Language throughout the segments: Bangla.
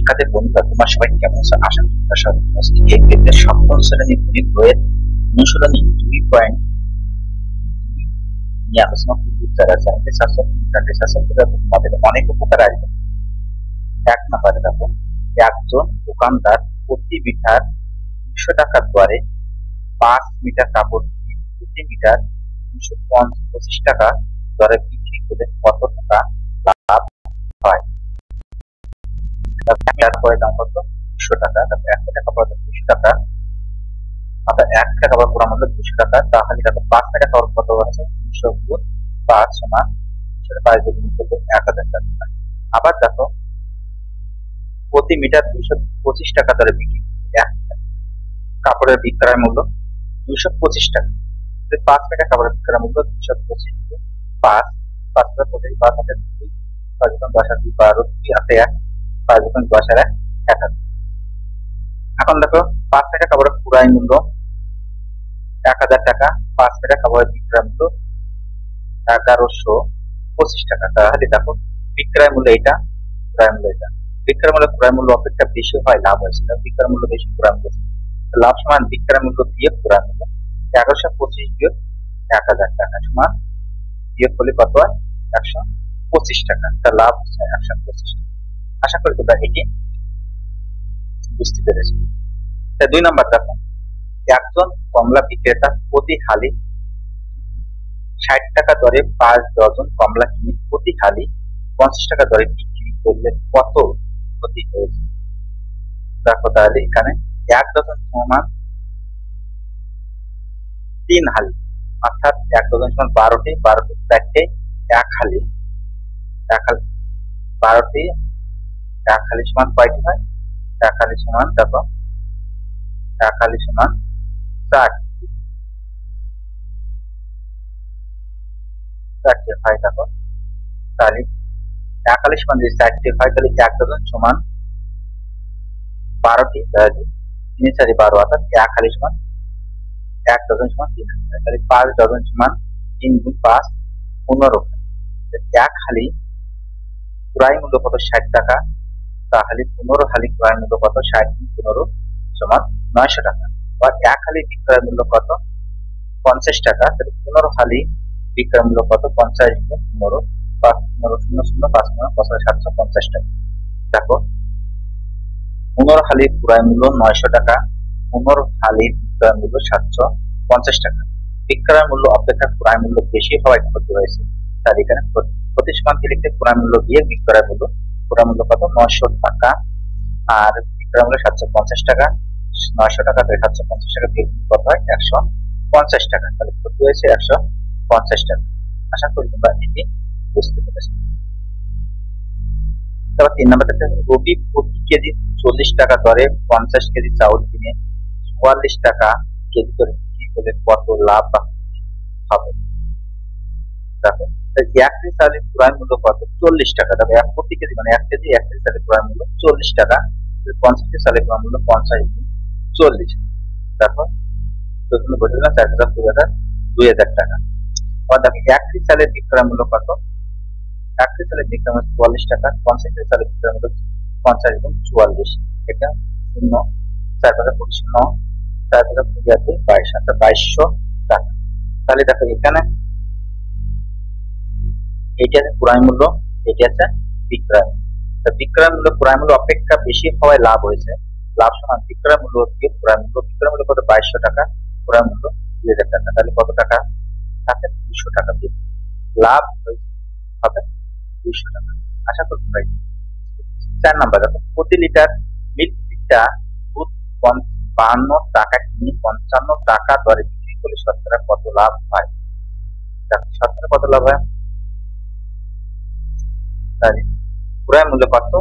শিক্ষার্থী বন্ধুরা, তোমার সবাই কেমন আছো? আশা করি তোমরা সবাই ভালো আছো। এই ভিডিওতে সপ্তম শ্রেণী গণিত বইয়ের অনুশীলনী 2.2 নিয়ে আলোচনা করব। যারা চ্যানেলটি সাবস্ক্রাইব করে তোমাদের অনেক উপকার আসবে। 1 নম্বরে দেখো, একজন দোকানদার প্রতি মিটার 200 টাকা দরে 5 মিটার কাপড় কিনে প্রতি মিটার 225 টাকা দরে বিক্রি করলে কত টাকা লাভ হয়? তারপরে দাম কত? 200 টাকা। তারপরে 1 টাকা পরে 200 টাকা, অর্থাৎ 1 টাকা বা পুরা মূল্য 200 টাকা। তাহলে দেখো 5 টাকা কত হচ্ছে? 200 গুণ 5 সমান 5 গুণ 1000 টাকা। আবার দেখো, প্রতি মিটার 225 টাকা দরে বিক্রি করলে 1 টাকা। কাপড়ের বিক্রয় মূল্য 225 টাকা। 5 টাকা কাপড়ের বিক্রয় মূল্য 225 গুণ 5, 5 টাকা 25, 5 হাতে 2, 5 গুণ 10 হাতে 12, 2 হাতে 1, 5 গুণ 10 হাতে 1000। এখন দেখো, 5 টাকা কাপড়ের পুরাই মূল্য 1000 টাকা, 5 টাকা কাপড়ের বিক্রয় মূল্য 1125 টাকা। তাহলে দেখো, বিক্রয় মূল্য এটা, ক্রয় মূল্য এটা। বিক্রয় মূল্য ক্রয় মূল্য অপেক্ষা বেশি হয়, লাভ হয়েছে। বিক্রয় মূল্য বেশি, ক্রয় মূল্য বেশি। লাভ সমান বিক্রয় মূল্য বিয়োগ ক্রয় মূল্য। 1125 বিয়োগ 1000 টাকা সমান বিয়োগ করলে কত হয়? 125 টাকা। তার লাভ হচ্ছে 125 টাকা। আশা করি তোমরা এটি বুঝতে পেরেছো। 2 নম্বর দেখো, একজন কমলা বিক্রেতা প্রতি হালি 60 টাকা দরে 5 ডজন কমলা কিনে প্রতি হালি 50 টাকা দরে বিক্রি করলে কত ক্ষতি হয়েছে? দেখো, তাহলে এখানে 1 ডজন সমান 3 হালি, অর্থাৎ 1 ডজন সমান 12টি, 12টি 4টে 1 হালি, 1 হালি 12টি 1 হালি সমান কয়টি হয়? 1 হালি সমান দেখো, 1 হালি সমান 4টি, 4টি হয়। দেখো, তাহলে 1 হালি সমান যদি 4টি হয়, তাহলে 1 ডজন সমান 12টি, তাহলে 3 4 12, অর্থাৎ 1 হালি সমান 1 ডজন সমান 3 হালি। তাহলে 5 ডজন সমান 3 গুণ 5 15 হালি। 1 হালি ক্রয় মূল্য কত? 60 টাকা। তাহলে 15 হালি ক্রয় মূল্য কত? 60 গুণ 15 সমান 900 টাকা। আর 1 হালি বিক্রয় মূল্য কত? 50 টাকা। তাহলে 15 হালি বিক্রয় মূল্য কত? 50 গুণ 15, 5 15 0 0 5 9 750 টাকা। দেখো, 15 হালির ক্রয় মূল্য 900 টাকা, 15 হালির বিক্রয় মূল্য 750 টাকা। বিক্রয় মূল্য অপেক্ষা ক্রয় মূল্য বেশি হওয়ায় ক্ষতি হয়েছে। তার এখানে ক্ষতি সমান কি লিখতে? ক্রয় মূল্য দিয়ে বিক্রয় মূল্য। ক্রয় মূল্য কত? 900 টাকা, আর বিক্রয় মূল্য 750 টাকা। 900 টাকা থেকে 750 টাকা দিয়ে কত হয়? 150 টাকা। তাহলে ক্ষতি হয়েছে 150 টাকা। আশা করি তোমরা এটি বুঝতে পেরেছো। তারপর 3 নম্বর থেকে, রবি প্রতি কেজি 40 টাকা দরে 50 কেজি চাউল কিনে 44 টাকা কেজি দরে বিক্রি করলে কত লাভ বা ক্ষতি হবে? দেখো, 1 কেজি চাউলের ক্রয় মূল্য কত? 40 টাকা। দেখো, প্রতি কেজি মানে 1 কেজি চালের ক্রয় মূল্য 40 টাকা। 50 কেজি চালের ক্রয় মূল্য 50 গুণ 40। দেখো, প্রথমে বলে দিলাম 4000 2000 টাকা। আবার দেখো, 1 কেজি চালের বিক্রয় মূল্য কত? 1 কেজি চালের বিক্রয় মূল্য 44 টাকা। 50 কেজি চালের বিক্রয় মূল্য 50 গুণ 44। এটা 0 4025 9 4025 22, অর্থাৎ 2200 টাকা। তাহলে দেখো, এখানে এটি আছে ক্রয় মূল্য, এটি আছে বিক্রয় মূল্য। বিক্রয় মূল্য ক্রয় মূল্য অপেক্ষা বেশি হওয়ায় লাভ হয়েছে। লাভ সমান বিক্রয় মূল্য বিয়োগ ক্রয় মূল্য। বিক্রয় মূল্য কত? 2200 টাকা, ক্রয় মূল্য 2000 টাকা। তাহলে কত টাকা থাকে? 200 টাকা দিয়ে লাভ হবে 200 টাকা। আশা করি তোমরা এটি। 4 নাম্বার দেখো, প্রতি লিটার মিল্ক ভিটা দুধ 52 টাকা কিনে 55 টাকা দরে বিক্রি করলে শতকরা কত লাভ হয়? দেখো, শতকরা কত লাভ হয়? তাহলে ক্রয় মূল্য কত?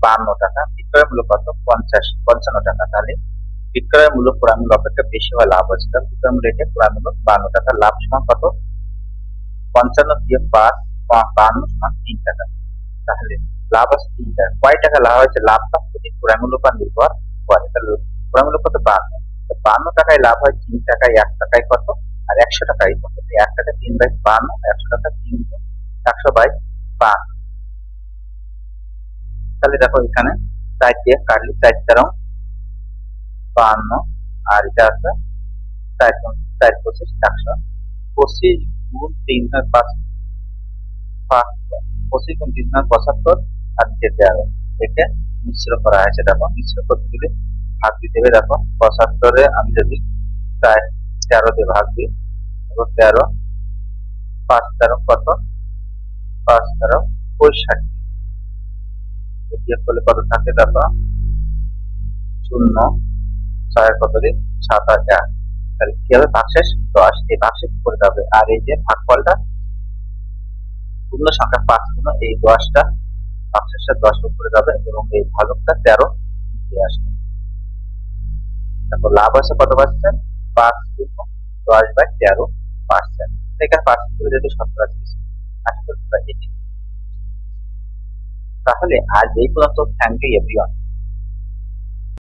52 টাকা, বিক্রয় মূল্য কত? 55 টাকা। তাহলে বিক্রয় মূল্য ক্রয় মূল্য অপেক্ষা বেশি হয়, লাভ হচ্ছে। তাহলে বিক্রয় মূল্য এটা, ক্রয় মূল্য 52 টাকা। লাভ সমান কত? 55 দিয়ে 5, 52 সমান 3 টাকা। তাহলে লাভ আছে 3 টাকা। কয় টাকা লাভ হয়েছে? লাভটা প্রতি ক্রয় মূল্য উপর নির্ভর করে। তাহলে ক্রয় মূল্য কত? 52। 52 টাকায় লাভ হয় 3 টাকায়, 1 টাকায় কত? আর 100 টাকায় কত? 1 টাকা 3/52, 100 টাকা 3 গুণ 100/52। তাহলে দেখো, এখানে 4 দিয়ে কাটলে 4 তেরো 52, আর এটা আছে 4 4 25 100। 25 গুণ 3 হয় 5, 25 গুণ 3 হয় 75, আর নিচে 13। এটা মিশ্র করা হয়েছে। দেখো মিশ্র করতে গেলে ভাগ দিতে হবে। দেখো 75 আমি যদি 13 দিয়ে ভাগ দিই, 13 5 13 কত, 5 13 65। বিয়োগ করলে কত থাকে? দেখো 0 6 কত দিন 7 আর 1। তাহলে কি হবে? ভাগশেষ 10, এই ভাগশেষ করে যাবে। আর এই যে ভাগফলটা পূর্ণ সংখ্যা 5 গুণ এই 10টা ভাগশেষটা 10 উপরে যাবে এবং এই ভাজকটা 13 নিচে আসবে। তারপর লাভ আছে কত পার্সেন্ট? 5 গুণ 10/13%। এখানে পার্সেন্ট করে যেহেতু শতকরা দিয়েছে, আশা করি তোমরা এটি। তাহলে আজ এই পর্যন্ত। Thank you everyone.